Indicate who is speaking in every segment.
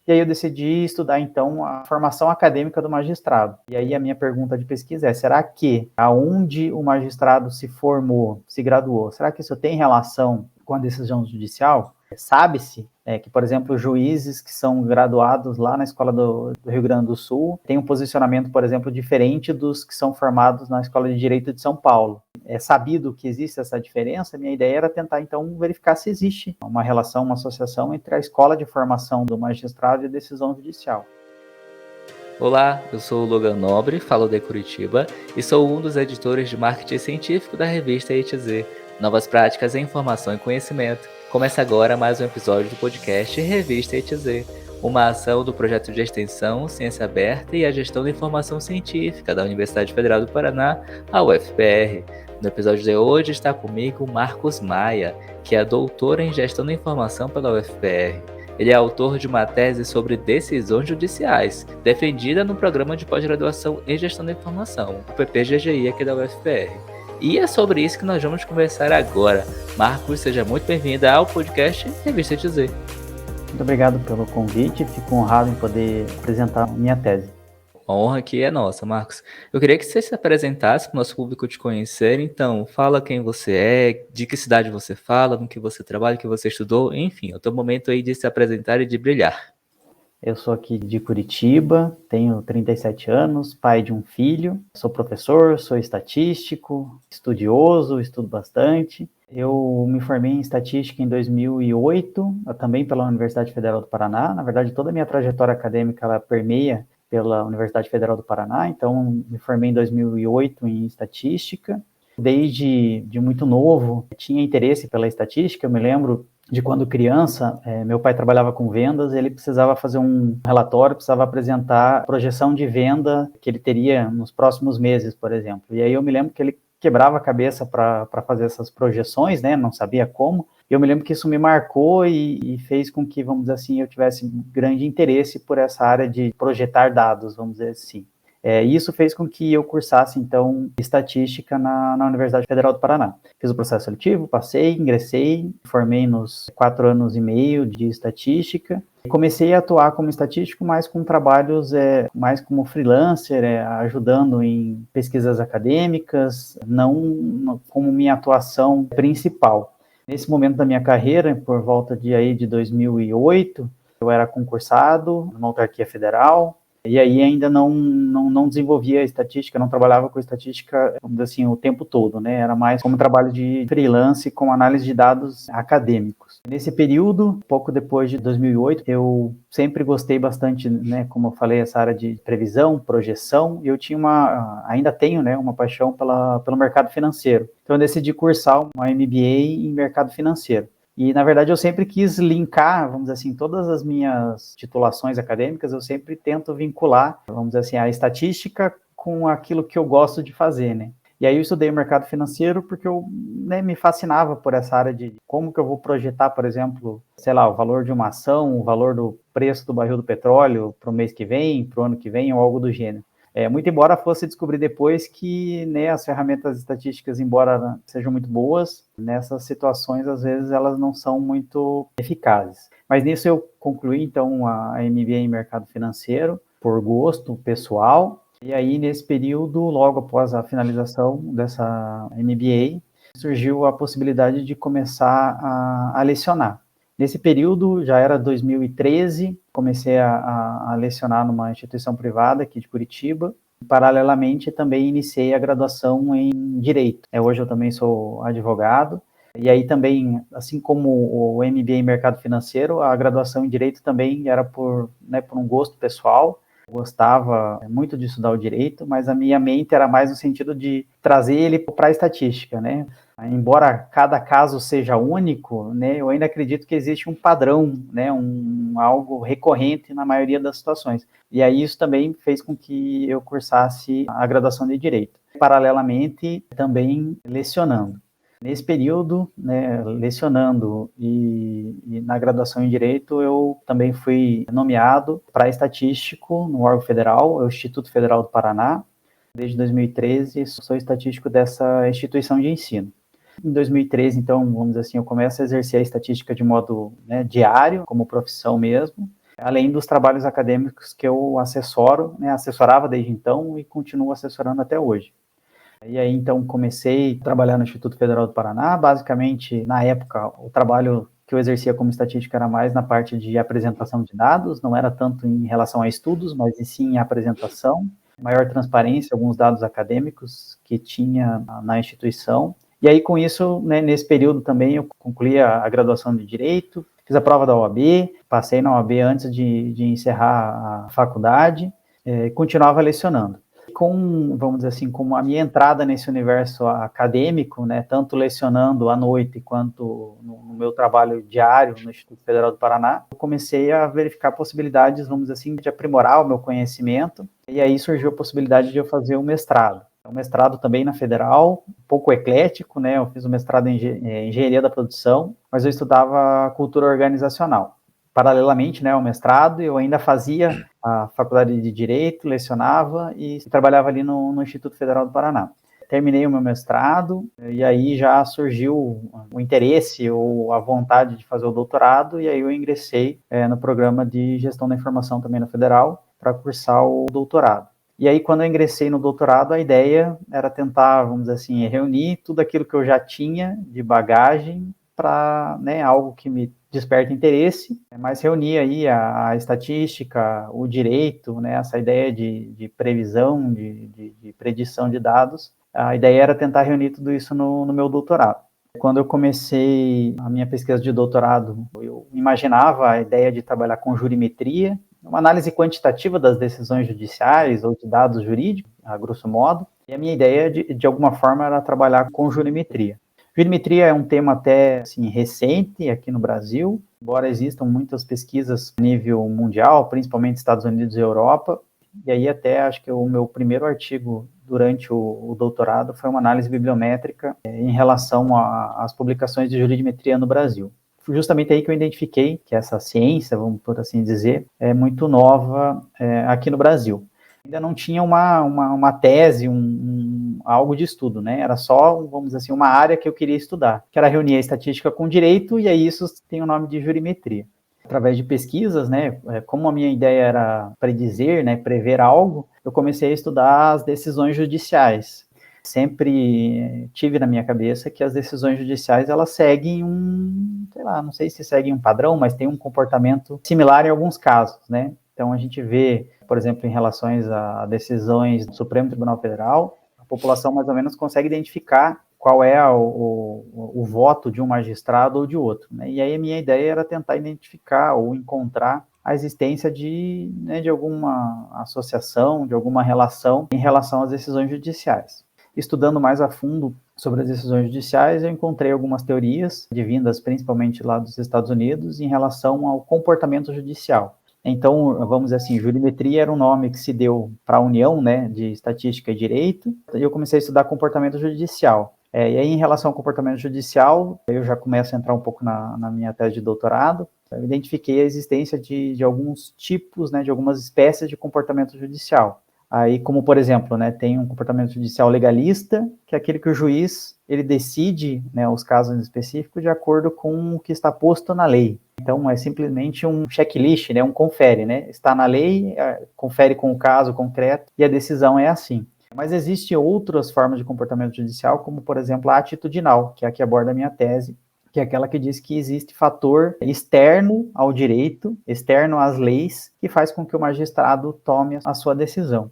Speaker 1: E aí eu decidi estudar, então, a formação acadêmica do magistrado. E aí a minha pergunta de pesquisa é, será que aonde o magistrado se formou, se graduou, será que isso tem relação com a decisão judicial? Sabe-se que, por exemplo, juízes que são graduados lá na Escola do Rio Grande do Sul têm um posicionamento, por exemplo, diferente dos que são formados na Escola de Direito de São Paulo. É sabido que existe essa diferença, minha ideia era tentar, então, verificar se existe uma relação, uma associação entre a escola de formação do magistrado e a decisão judicial.
Speaker 2: Olá, eu sou o Logan Nobre, falo de Curitiba e sou um dos editores de marketing científico da revista ETZ, Novas Práticas em Informação e Conhecimento. Começa agora mais um episódio do podcast Revista ETZ, uma ação do projeto de extensão Ciência Aberta e a Gestão da Informação Científica da Universidade Federal do Paraná, a UFPR. No episódio de hoje está comigo Marcos Maia, que é doutor em Gestão da Informação pela UFPR. Ele é autor de uma tese sobre decisões judiciais, defendida no programa de pós-graduação em Gestão da Informação, o PPGGI aqui da UFPR. E é sobre isso que nós vamos conversar agora. Marcos, seja muito bem-vindo ao podcast Revista ETZ.
Speaker 1: Muito obrigado pelo convite, fico honrado em poder apresentar minha tese.
Speaker 2: A honra aqui é nossa, Marcos. Eu queria que você se apresentasse para o nosso público te conhecer. Então, fala quem você é, de que cidade você fala, no que você trabalha, o que você estudou, enfim, é o teu momento aí de se apresentar e de brilhar.
Speaker 1: Eu sou aqui de Curitiba, tenho 37 anos, pai de um filho, sou professor, sou estatístico, estudioso, estudo bastante. Eu me formei em estatística em 2008, também pela Universidade Federal do Paraná. Na verdade, toda a minha trajetória acadêmica ela permeia pela Universidade Federal do Paraná, então me formei em 2008 em estatística. Desde muito novo, tinha interesse pela estatística, eu me lembro de quando criança, meu pai trabalhava com vendas, ele precisava fazer um relatório, precisava apresentar a projeção de venda que ele teria nos próximos meses, por exemplo. E aí eu me lembro que ele quebrava a cabeça para fazer essas projeções, né? Não sabia como. E eu me lembro que isso me marcou e fez com que, vamos dizer assim, eu tivesse grande interesse por essa área de projetar dados, vamos dizer assim. Isso fez com que eu cursasse, então, estatística na Universidade Federal do Paraná. Fiz o processo seletivo, passei, ingressei, formei nos 4 anos e meio de estatística. Comecei a atuar como estatístico, mas com trabalhos mais como freelancer, ajudando em pesquisas acadêmicas, não como minha atuação principal. Nesse momento da minha carreira, por volta de 2008, eu era concursado numa autarquia federal, e aí ainda não desenvolvia estatística, não trabalhava com estatística, vamos dizer assim, o tempo todo, né? Era mais como trabalho de freelance com análise de dados acadêmicos. Nesse período, pouco depois de 2008, eu sempre gostei bastante, né, como eu falei, essa área de previsão, projeção, e eu ainda tenho, né, uma paixão pelo mercado financeiro. Então eu decidi cursar uma MBA em mercado financeiro. E, na verdade, eu sempre quis linkar, vamos dizer assim, todas as minhas titulações acadêmicas, eu sempre tento vincular, vamos dizer assim, a estatística com aquilo que eu gosto de fazer, né? E aí eu estudei o mercado financeiro porque eu me fascinava por essa área de como que eu vou projetar, por exemplo, sei lá, o valor de uma ação, o valor do preço do barril do petróleo para o mês que vem, para o ano que vem, ou algo do gênero. Muito embora fosse descobrir depois que, né, as ferramentas estatísticas, embora sejam muito boas, nessas situações, às vezes, elas não são muito eficazes. Mas nisso eu concluí, então, a MBA em mercado financeiro, por gosto pessoal. E aí, nesse período, logo após a finalização dessa MBA, surgiu a possibilidade de começar a lecionar. Nesse período, já era 2013, comecei a lecionar numa instituição privada aqui de Curitiba. Paralelamente, também iniciei a graduação em Direito. Hoje eu também sou advogado. E aí também, assim como o MBA em Mercado Financeiro, a graduação em Direito também era por um gosto pessoal. Eu gostava muito de estudar o direito, mas a minha mente era mais no sentido de trazer ele para a estatística, né? Embora cada caso seja único, né, eu ainda acredito que existe um padrão, né, algo recorrente na maioria das situações. E aí isso também fez com que eu cursasse a graduação de Direito. Paralelamente, também lecionando. Nesse período, né, lecionando e na graduação em Direito, eu também fui nomeado para estatístico no órgão federal, o Instituto Federal do Paraná. Desde 2013, sou estatístico dessa instituição de ensino. Em 2013, então, vamos dizer assim, eu começo a exercer a estatística de modo diário, como profissão mesmo. além dos trabalhos acadêmicos que eu assessorava desde então e continuo assessorando até hoje. E aí, então, comecei a trabalhar no Instituto Federal do Paraná. Basicamente, na época, o trabalho que eu exercia como estatística era mais na parte de apresentação de dados, não era tanto em relação a estudos, mas sim em apresentação, maior transparência, alguns dados acadêmicos que tinha na instituição. E aí, com isso, né, nesse período também, eu concluí a graduação de Direito, fiz a prova da OAB, passei na OAB antes de encerrar a faculdade, continuava lecionando. Vamos dizer assim, como a minha entrada nesse universo acadêmico, né, tanto lecionando à noite quanto no meu trabalho diário no Instituto Federal do Paraná, eu comecei a verificar possibilidades, vamos dizer assim, de aprimorar o meu conhecimento, e aí surgiu a possibilidade de eu fazer um mestrado. Um mestrado também na Federal, um pouco eclético, né, eu fiz um mestrado em Engenharia da Produção, mas eu estudava cultura organizacional. Paralelamente, né, ao mestrado, eu ainda fazia a faculdade de Direito, lecionava e trabalhava ali no Instituto Federal do Paraná. Terminei o meu mestrado e aí já surgiu o interesse ou a vontade de fazer o doutorado e aí eu ingressei no programa de Gestão da Informação também na Federal para cursar o doutorado. E aí, quando eu ingressei no doutorado, a ideia era tentar, vamos dizer assim, reunir tudo aquilo que eu já tinha de bagagem para, né, algo que me desperta interesse, mas reunir aí a estatística, o direito, né, essa ideia de previsão, de predição de dados. A ideia era tentar reunir tudo isso no meu doutorado. Quando eu comecei a minha pesquisa de doutorado, eu imaginava a ideia de trabalhar com jurimetria, uma análise quantitativa das decisões judiciais ou de dados jurídicos, a grosso modo, e a minha ideia, de alguma forma, era trabalhar com jurimetria. Jurimetria é um tema até assim, recente aqui no Brasil, embora existam muitas pesquisas a nível mundial, principalmente Estados Unidos e Europa, e aí até acho que o meu primeiro artigo durante o doutorado foi uma análise bibliométrica em relação às publicações de jurimetria no Brasil. Foi justamente aí que eu identifiquei que essa ciência, vamos por assim dizer, é muito nova aqui no Brasil. Ainda não tinha uma tese, algo de estudo, né? Era só, vamos dizer assim, uma área que eu queria estudar, que era reunir a estatística com direito, e aí isso tem o nome de jurimetria. Através de pesquisas, né, como a minha ideia era predizer, né, prever algo, eu comecei a estudar as decisões judiciais. Sempre tive na minha cabeça que as decisões judiciais, elas seguem sei lá, não sei se seguem um padrão, mas tem um comportamento similar em alguns casos, né? Então, a gente vê, por exemplo, em relações a decisões do Supremo Tribunal Federal, a população mais ou menos consegue identificar qual é o voto de um magistrado ou de outro, né? E aí a minha ideia era tentar identificar ou encontrar a existência de alguma associação, de alguma relação em relação às decisões judiciais. Estudando mais a fundo sobre as decisões judiciais, eu encontrei algumas teorias, vindas principalmente lá dos Estados Unidos, em relação ao comportamento judicial. Então, vamos dizer assim, jurimetria era um nome que se deu para a união, né, de estatística e direito, e eu comecei a estudar comportamento judicial. E aí, em relação ao comportamento judicial, eu já começo a entrar um pouco na minha tese de doutorado, eu identifiquei a existência de alguns tipos, né, de algumas espécies de comportamento judicial. Aí, como por exemplo, né, tem um comportamento judicial legalista, que é aquele que o juiz ele decide, né, os casos específicos de acordo com o que está posto na lei. Então, é simplesmente um checklist, né, um confere, né? Está na lei, confere com o caso concreto e a decisão é assim. Mas existem outras formas de comportamento judicial, como por exemplo a atitudinal, que é a que aborda a minha tese, que é aquela que diz que existe fator externo ao direito, externo às leis, que faz com que o magistrado tome a sua decisão.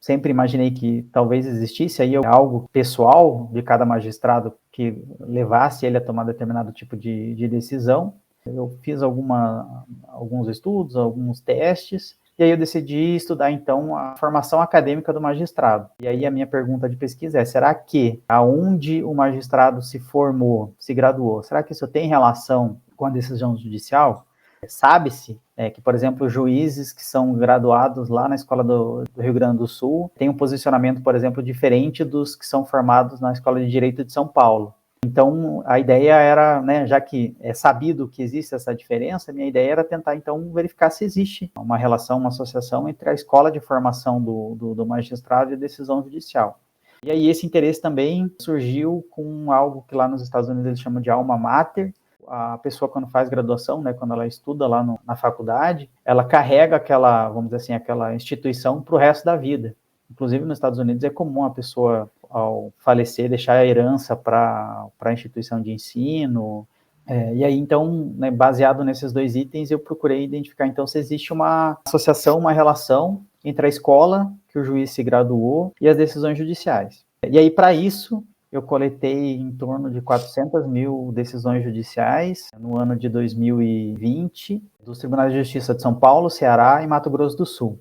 Speaker 1: Sempre imaginei que talvez existisse aí algo pessoal de cada magistrado que levasse ele a tomar determinado tipo de decisão. Eu fiz alguns estudos, alguns testes, e aí eu decidi estudar, então, a formação acadêmica do magistrado. E aí a minha pergunta de pesquisa é, será que aonde o magistrado se formou, se graduou, será que isso tem relação com a decisão judicial? Sabe-se que, por exemplo, juízes que são graduados lá na Escola do Rio Grande do Sul têm um posicionamento, por exemplo, diferente dos que são formados na Escola de Direito de São Paulo. Então, a ideia era, né, já que é sabido que existe essa diferença, minha ideia era tentar, então, verificar se existe uma relação, uma associação entre a escola de formação do magistrado e a decisão judicial. E aí esse interesse também surgiu com algo que lá nos Estados Unidos eles chamam de alma mater, A pessoa, quando faz graduação, né, quando ela estuda lá na faculdade, ela carrega aquela, vamos dizer assim, aquela instituição para o resto da vida. Inclusive, nos Estados Unidos é comum a pessoa, ao falecer, deixar a herança para a instituição de ensino. E aí, então, né, baseado nesses 2 itens, eu procurei identificar, então, se existe uma associação, uma relação entre a escola que o juiz se graduou e as decisões judiciais. E aí, para isso, eu coletei em torno de 400 mil decisões judiciais no ano de 2020, dos Tribunais de Justiça de São Paulo, Ceará e Mato Grosso do Sul.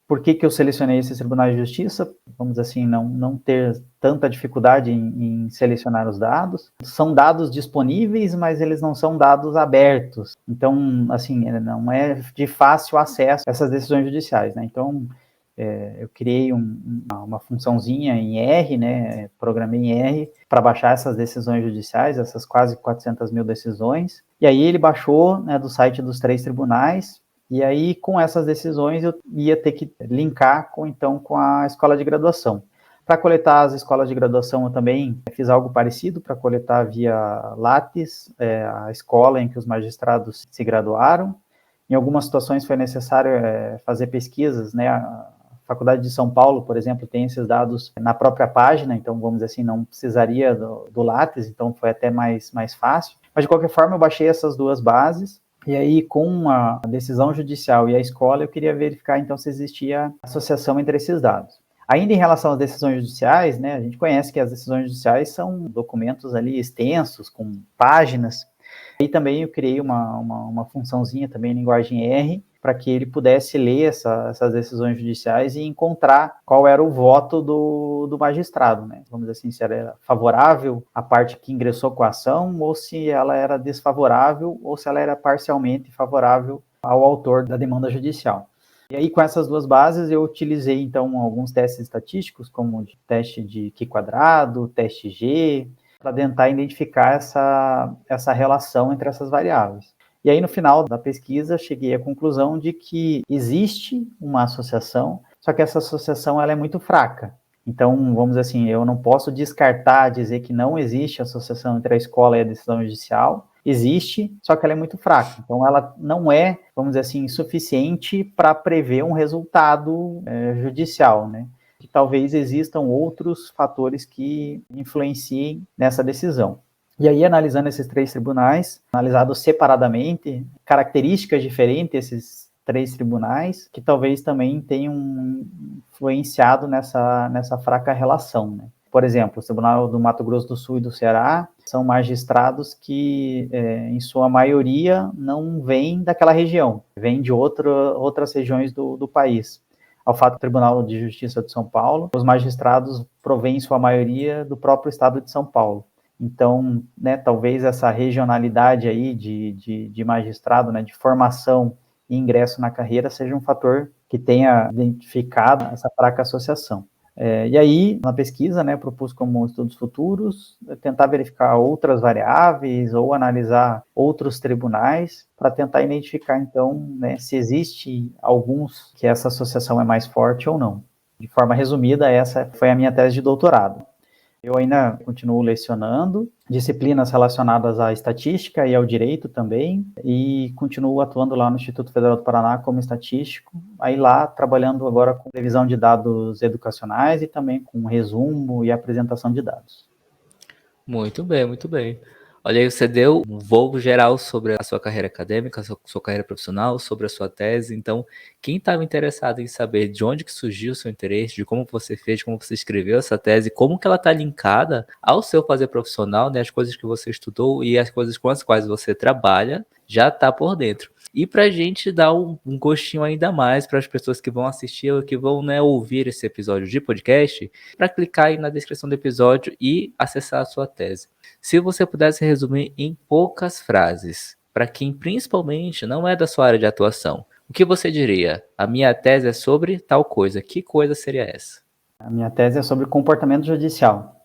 Speaker 1: Por que eu selecionei esses tribunais de justiça? Vamos assim, não ter tanta dificuldade em selecionar os dados. São dados disponíveis, mas eles não são dados abertos. Então, assim, não é de fácil acesso a essas decisões judiciais, né? Então, eu criei uma funçãozinha em R, né? Programei em R para baixar essas decisões judiciais, essas quase 400 mil decisões. E aí ele baixou, né, do site dos 3 tribunais. E aí, com essas decisões, eu ia ter que linkar com a escola de graduação. Para coletar as escolas de graduação, eu também fiz algo parecido, para coletar via Lattes, a escola em que os magistrados se graduaram. Em algumas situações foi necessário fazer pesquisas, né? A Faculdade de São Paulo, por exemplo, tem esses dados na própria página, então, vamos dizer assim, não precisaria do Lattes, então foi até mais fácil. Mas, de qualquer forma, eu baixei essas 2 bases. E aí, com a decisão judicial e a escola, eu queria verificar, então, se existia associação entre esses dados. Ainda em relação às decisões judiciais, né, a gente conhece que as decisões judiciais são documentos ali extensos, com páginas. E também eu criei uma funçãozinha também em linguagem R, para que ele pudesse ler essas decisões judiciais e encontrar qual era o voto do magistrado, né? Vamos dizer assim, se ela era favorável à parte que ingressou com a ação, ou se ela era desfavorável, ou se ela era parcialmente favorável ao autor da demanda judicial. E aí, com essas 2 bases, eu utilizei, então, alguns testes estatísticos, como o teste de Q-quadrado, teste G, para tentar identificar essa relação entre essas variáveis. E aí, no final da pesquisa, cheguei à conclusão de que existe uma associação, só que essa associação ela é muito fraca. Então, vamos dizer assim, eu não posso descartar, dizer que não existe associação entre a escola e a decisão judicial. Existe, só que ela é muito fraca. Então, ela não é, vamos dizer assim, suficiente para prever um resultado judicial, né? Que talvez existam outros fatores que influenciem nessa decisão. E aí, analisando esses 3 tribunais, analisados separadamente, características diferentes esses 3 tribunais, que talvez também tenham influenciado nessa fraca relação, né? Por exemplo, o Tribunal do Mato Grosso do Sul e do Ceará são magistrados que, em sua maioria, não vêm daquela região, vêm de outras regiões do país. Ao fato do Tribunal de Justiça de São Paulo, os magistrados provêm, em sua maioria, do próprio estado de São Paulo. Então, né, talvez essa regionalidade aí de magistrado, né, de formação e ingresso na carreira, seja um fator que tenha identificado essa fraca associação. E aí, na pesquisa, né, propus como estudos futuros, tentar verificar outras variáveis ou analisar outros tribunais para tentar identificar, então, né, se existe alguns que essa associação é mais forte ou não. De forma resumida, essa foi a minha tese de doutorado. Eu ainda continuo lecionando disciplinas relacionadas à estatística e ao direito também, e continuo atuando lá no Instituto Federal do Paraná como estatístico, aí lá trabalhando agora com revisão de dados educacionais e também com resumo e apresentação de dados.
Speaker 2: Muito bem, muito bem. Olha aí, você deu um voo geral sobre a sua carreira acadêmica, a sua carreira profissional, sobre a sua tese. Então, quem estava interessado em saber de onde que surgiu o seu interesse, de como você fez, como você escreveu essa tese, como que ela está linkada ao seu fazer profissional, né, as coisas que você estudou e as coisas com as quais você trabalha, já está por dentro. E para a gente dar um gostinho ainda mais para as pessoas que vão assistir ou que vão, né, ouvir esse episódio de podcast, para clicar aí na descrição do episódio e acessar a sua tese. Se você pudesse resumir em poucas frases, para quem principalmente não é da sua área de atuação, o que você diria? A minha tese é sobre tal coisa. Que coisa seria essa?
Speaker 1: A minha tese é sobre comportamento judicial.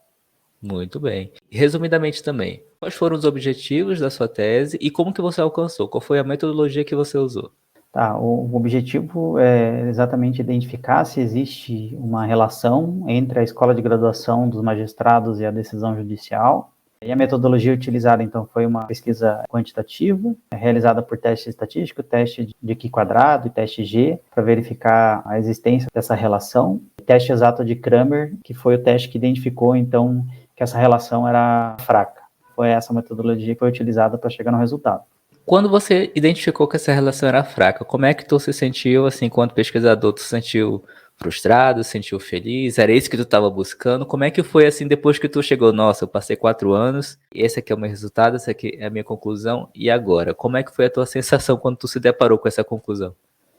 Speaker 2: Muito bem. Resumidamente também, quais foram os objetivos da sua tese e como que você alcançou? Qual foi a metodologia que você usou?
Speaker 1: Tá, o objetivo é exatamente identificar se existe uma relação entre a escola de graduação dos magistrados e a decisão judicial. E a metodologia utilizada, então, foi uma pesquisa quantitativa, realizada por teste estatístico, teste de Q² e teste G, para verificar a existência dessa relação. Teste exato de Kramer, que foi o teste que identificou, então, que essa relação era fraca. Foi essa metodologia que foi utilizada para chegar no resultado.
Speaker 2: Quando você identificou que essa relação era fraca, como é que tu se sentiu, assim, enquanto pesquisador? Tu se sentiu frustrado, se sentiu feliz? Era isso que tu estava buscando? Como é que foi, assim, depois que tu chegou? Nossa, eu passei 4 anos, esse aqui é o meu resultado, essa aqui é a minha conclusão, e agora? Como é que foi a tua sensação quando tu se deparou com essa conclusão?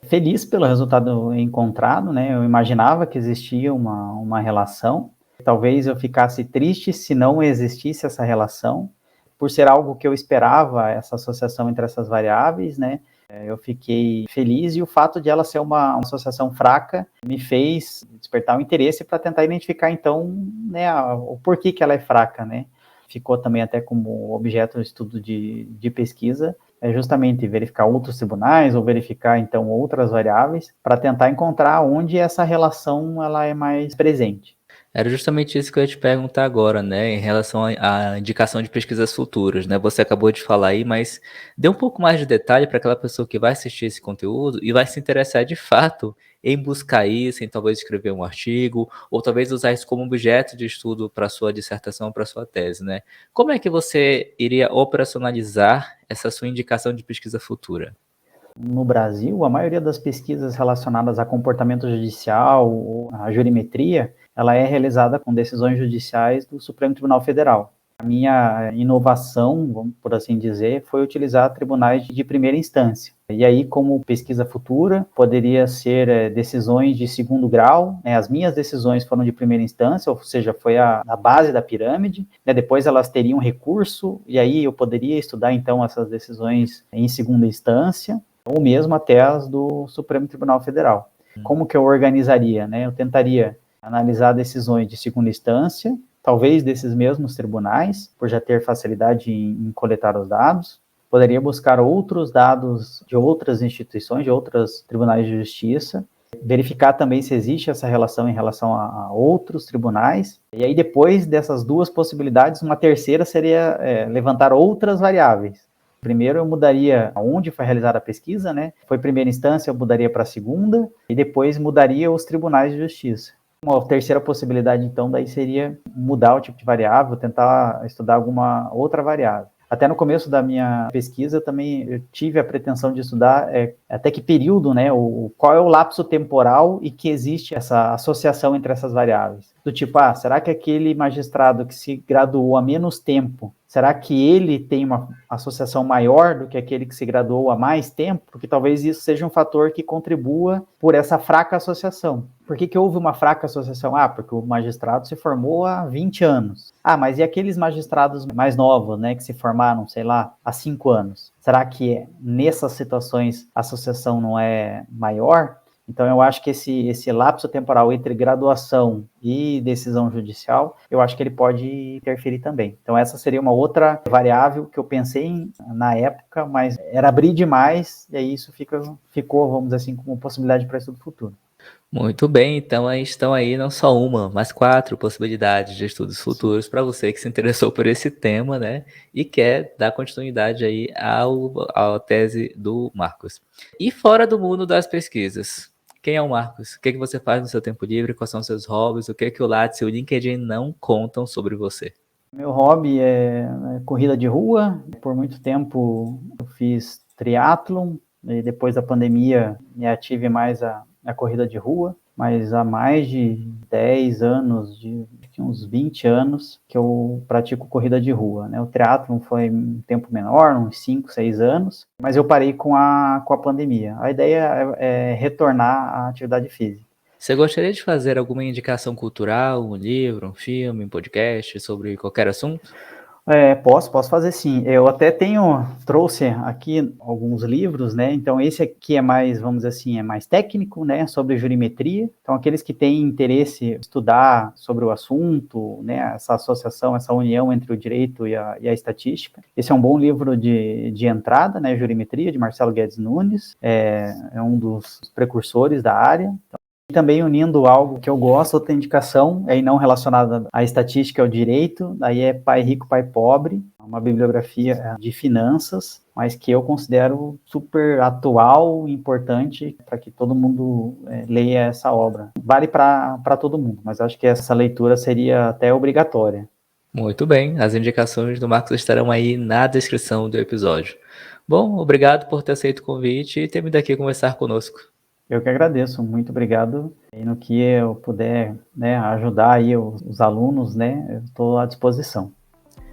Speaker 1: Feliz pelo resultado encontrado, né? Eu imaginava que existia uma relação. Talvez eu ficasse triste se não existisse essa relação, por ser algo que eu esperava, essa associação entre essas variáveis, né? Eu fiquei feliz e o fato de ela ser uma associação fraca me fez despertar o interesse para tentar identificar, então, né, o porquê que ela é fraca, né? Ficou também até como objeto de estudo de pesquisa, é justamente verificar outros tribunais ou verificar, então, outras variáveis para tentar encontrar onde essa relação ela é mais presente.
Speaker 2: Era justamente isso que eu ia te perguntar agora, né, em relação à indicação de pesquisas futuras, né? Você acabou de falar aí, mas dê um pouco mais de detalhe para aquela pessoa que vai assistir esse conteúdo e vai se interessar de fato em buscar isso, em talvez escrever um artigo, ou talvez usar isso como objeto de estudo para sua dissertação, para sua tese, né? Como é que você iria operacionalizar essa sua indicação de pesquisa futura?
Speaker 1: No Brasil, a maioria das pesquisas relacionadas a comportamento judicial ou a jurimetria, ela é realizada com decisões judiciais do Supremo Tribunal Federal. A minha inovação, vamos por assim dizer, foi utilizar tribunais de primeira instância. E aí, como pesquisa futura, poderia ser decisões de segundo grau, né? As minhas decisões foram de primeira instância, ou seja, foi a base da pirâmide, né? Depois elas teriam recurso, e aí eu poderia estudar, então, essas decisões em segunda instância, ou mesmo até as do Supremo Tribunal Federal. Como que eu organizaria, né? Eu tentaria analisar decisões de segunda instância, talvez desses mesmos tribunais, por já ter facilidade em coletar os dados. Poderia buscar outros dados de outras instituições, de outros tribunais de justiça, verificar também se existe essa relação em relação a outros tribunais. E aí, depois dessas duas possibilidades, uma terceira seria levantar outras variáveis. Primeiro, eu mudaria onde foi realizada a pesquisa, né? Foi primeira instância, eu mudaria para a segunda, e depois mudaria os tribunais de justiça. Uma terceira possibilidade, então, daí seria mudar o tipo de variável, tentar estudar alguma outra variável. Até no começo da minha pesquisa, eu tive a pretensão de estudar até que período, né, qual é o lapso temporal e que existe essa associação entre essas variáveis. Do tipo, será que aquele magistrado que se graduou há menos tempo, será que ele tem uma associação maior do que aquele que se graduou há mais tempo? Porque talvez isso seja um fator que contribua por essa fraca associação. Por que houve uma fraca associação? Porque o magistrado se formou há 20 anos. Mas e aqueles magistrados mais novos, né, que se formaram, sei lá, há 5 anos? Será que nessas situações a associação não é maior? Então, eu acho que esse lapso temporal entre graduação e decisão judicial, eu acho que ele pode interferir também. Então, essa seria uma outra variável que eu pensei na época, mas era abrir demais, e aí isso ficou, vamos dizer assim, como possibilidade para estudo futuro.
Speaker 2: Muito bem, então aí estão aí não só uma, mas 4 possibilidades de estudos futuros para você que se interessou por esse tema, né? E quer dar continuidade aí à tese do Marcos. E fora do mundo das pesquisas, quem é o Marcos? O que você faz no seu tempo livre? Quais são os seus hobbies? O que o Lattes e o LinkedIn não contam sobre você?
Speaker 1: Meu hobby é corrida de rua. Por muito tempo eu fiz triatlon, e depois da pandemia me ative mais a corrida de rua, mas há mais de 10 anos, de uns 20 anos, que eu pratico corrida de rua, né? O triatlon foi um tempo menor, uns 5, 6 anos, mas eu parei com a pandemia. A ideia é retornar à atividade física.
Speaker 2: Você gostaria de fazer alguma indicação cultural, um livro, um filme, um podcast sobre qualquer assunto?
Speaker 1: Posso fazer sim. Eu até trouxe aqui alguns livros, né? Então, esse aqui é mais, vamos dizer assim, é mais técnico, né? Sobre jurimetria. Então, aqueles que têm interesse em estudar sobre o assunto, né? Essa associação, essa união entre o direito e a estatística. Esse é um bom livro de entrada, né? Jurimetria, de Marcelo Guedes Nunes. É um dos precursores da área. Também unindo algo que eu gosto, outra indicação, aí não relacionada à estatística e ao direito, aí é Pai Rico, Pai Pobre, uma bibliografia de finanças, mas que eu considero super atual e importante para que todo mundo leia essa obra. Vale para todo mundo, mas acho que essa leitura seria até obrigatória.
Speaker 2: Muito bem, as indicações do Marcos estarão aí na descrição do episódio. Bom, obrigado por ter aceito o convite e ter vindo aqui conversar conosco.
Speaker 1: Eu que agradeço, muito obrigado. E no que eu puder, ajudar aí os alunos, eu estou à disposição.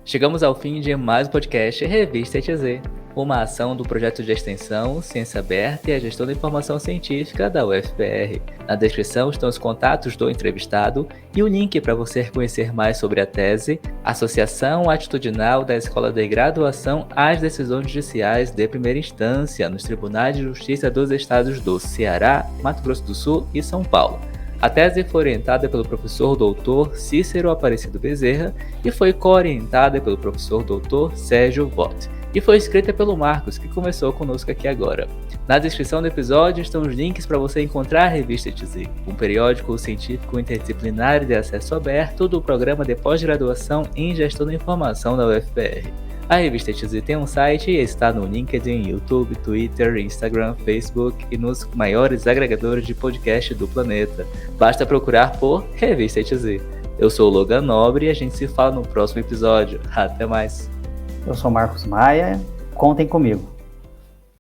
Speaker 2: Chegamos ao fim de mais um podcast Revista ETZ, uma ação do projeto de extensão Ciência Aberta e a Gestão da Informação Científica da UFPR. Na descrição estão os contatos do entrevistado e o link para você conhecer mais sobre a tese Associação Atitudinal da Escola de Graduação às Decisões Judiciais de Primeira Instância nos Tribunais de Justiça dos Estados do Ceará, Mato Grosso do Sul e São Paulo. A tese foi orientada pelo professor Dr. Cícero Aparecido Bezerra e foi co-orientada pelo professor Dr. Sérgio Vott. E foi escrita pelo Marcos, que começou conosco aqui agora. Na descrição do episódio estão os links para você encontrar a Revista ETZ, um periódico científico interdisciplinar de acesso aberto do programa de pós-graduação em Gestão da Informação da UFPR. A Revista ETZ tem um site e está no LinkedIn, YouTube, Twitter, Instagram, Facebook e nos maiores agregadores de podcast do planeta. Basta procurar por Revista ETZ. Eu sou o Logan Nobre e a gente se fala no próximo episódio. Até mais!
Speaker 1: Eu sou Marcos Maia, contem comigo.